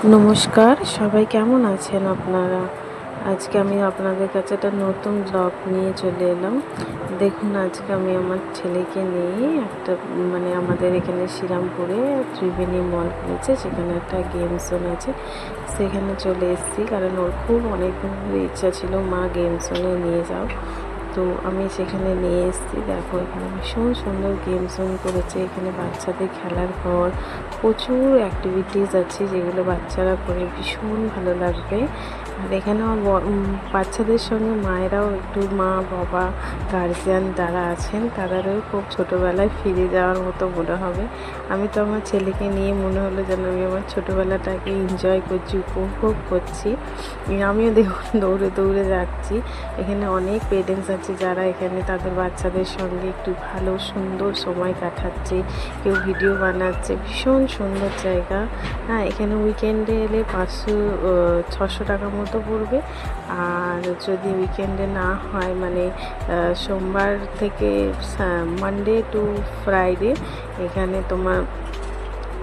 নমস্কার, সবাই কেমন আছেন আপনারা? আজকে আমি আপনাদের কাছে একটা নতুন ব্লগ নিয়ে চলে এলাম। দেখুন, আজকে আমি আমার ছেলেকে নিয়ে একটা আমাদের এখানে শ্রীরামপুরে ত্রিবেণী মল খুলেছে, সেখানে একটা গেম জোন আছে, সেখানে চলে এসেছি। কারণ ওর খুব অনেক দিন ধরে ইচ্ছা ছিল, মা গেম জোনে নিয়ে যাও। তো আমি সেখানে নিয়ে এসেছি। দেখো, এখানে ভীষণ সুন্দর গেম জোন করেছে। এখানে বাচ্চাদের খেলার ঘর, প্রচুর অ্যাক্টিভিটিস আছে যেগুলো বাচ্চারা করে ভীষণ ভালো লাগবে। আর এখানে আমার বাচ্চাদের সঙ্গে মায়েরাও একটু, মা বাবা গার্জিয়ান যারা আছেন তাদেরও খুব ছোটোবেলায় ফিরে যাওয়ার মতো মনে হবে। আমি তো আমার ছেলেকে নিয়ে মনে হলো যেন আমি আমার ছোটোবেলাটাকে এনজয় করছি, উপভোগ করছি। আমিও দেখুন দৌড়ে দৌড়ে যাচ্ছি। এখানে অনেক পেরেন্টস আছে যারা এখানে তাদের বাচ্চাদের সঙ্গে একটু ভালো সুন্দর সময় কাটাচ্ছে, কেউ ভিডিও বানাচ্ছে। ভীষণ সুন্দর জায়গা। হ্যাঁ, এখানে উইকেন্ডে এলে 600 টাকা মতো পড়বে। আর যদি উইকেন্ডে না হয়, সোমবার থেকে মানডে টু ফ্রাইডে, এখানে তোমার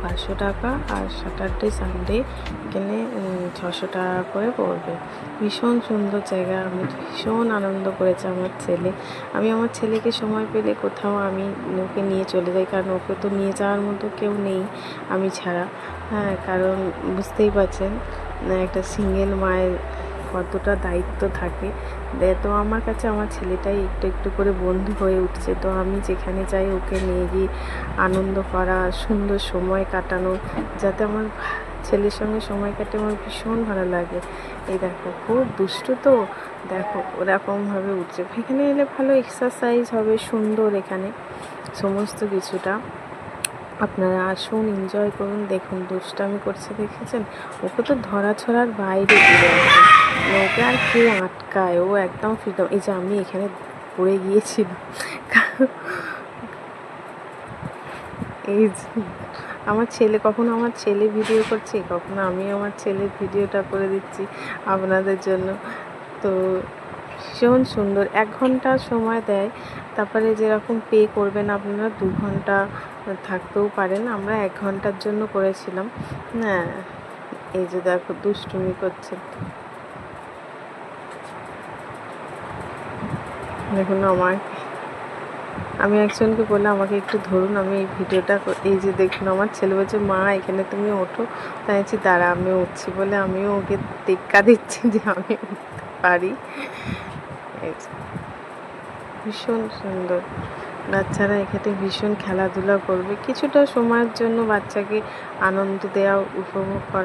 500 টাকা, আর স্যাটারডে সানডে এখানে 600 টাকা করে পড়বে। ভীষণ সুন্দর জায়গা। আমি ভীষণ আনন্দ করেছে আমার ছেলে। আমি আমার ছেলেকে সময় পেলে কোথাও আমি ওকে নিয়ে চলে যাই, কারণ ওকে তো নিয়ে যাওয়ার মতো কেউ নেই আমি ছাড়া। হ্যাঁ, কারণ বুঝতেই পারছেন একটা সিঙ্গেল মায়ের কতটা দায়িত্ব থাকে। তো আমার কাছে আমার ছেলেটাই একটু একটু করে বন্ধু হয়ে উঠছে। তো আমি যেখানে যাই ওকে নিয়ে গিয়ে আনন্দ করা, সুন্দর সময় কাটানো, যাতে আমার ছেলের সঙ্গে সময় কাটে, আমার ভীষণ ভালো লাগে। এই দেখো, খুব দুষ্টু তো, দেখো ওরকমভাবে উঠছে। এখানে এলে ভালো এক্সারসাইজ হবে, সুন্দর এখানে সমস্ত কিছুটা। আপনারা আসুন, এনজয় করুন। দেখুন দুষ্টামি করছে, দেখেছেন? ওকে তো ধরা ছড়ার বাইরে ঘুরে আছে, ওকে আর কে আটকায়, ও একদম ফ্রিডম। এই যে আমি এখানে পড়ে গিয়েছিলাম, এই যে আমার ছেলে, কখনো আমার ছেলে ভিডিও করছে, কখনো আমি আমার ছেলের ভিডিওটা করে দিচ্ছি আপনাদের জন্য। তো ভীষণ সুন্দর। 1 ঘন্টা সময় দেয়, তারপরে যেরকম পে করবেন আপনারা 2 ঘন্টা থাকতেও পারেন। আমরা 1 ঘন্টার জন্য করেছিলাম। হ্যাঁ, এই যে দেখো দুষ্টুমি করছে, দেখুন। আমি একজনকে বললাম আমাকে একটু ধরুন, আমি এই ভিডিওটা, এই যে দেখুন আমার ছেলে বলছে মা এখানে তুমি ওঠো। তাই বলছি দাঁড়া আমি উঠছি, বলে আমিও ওকে টেক্কা দিচ্ছি যে আমি উঠতে পারি। এই যে ভীষণ সুন্দর। বাচ্চারা এখানে ভীষণ খেলাধুলা করবে, কিছুটা সময়ের জন্য বাচ্চাকে আনন্দ দেওয়া, উপভোগ করা।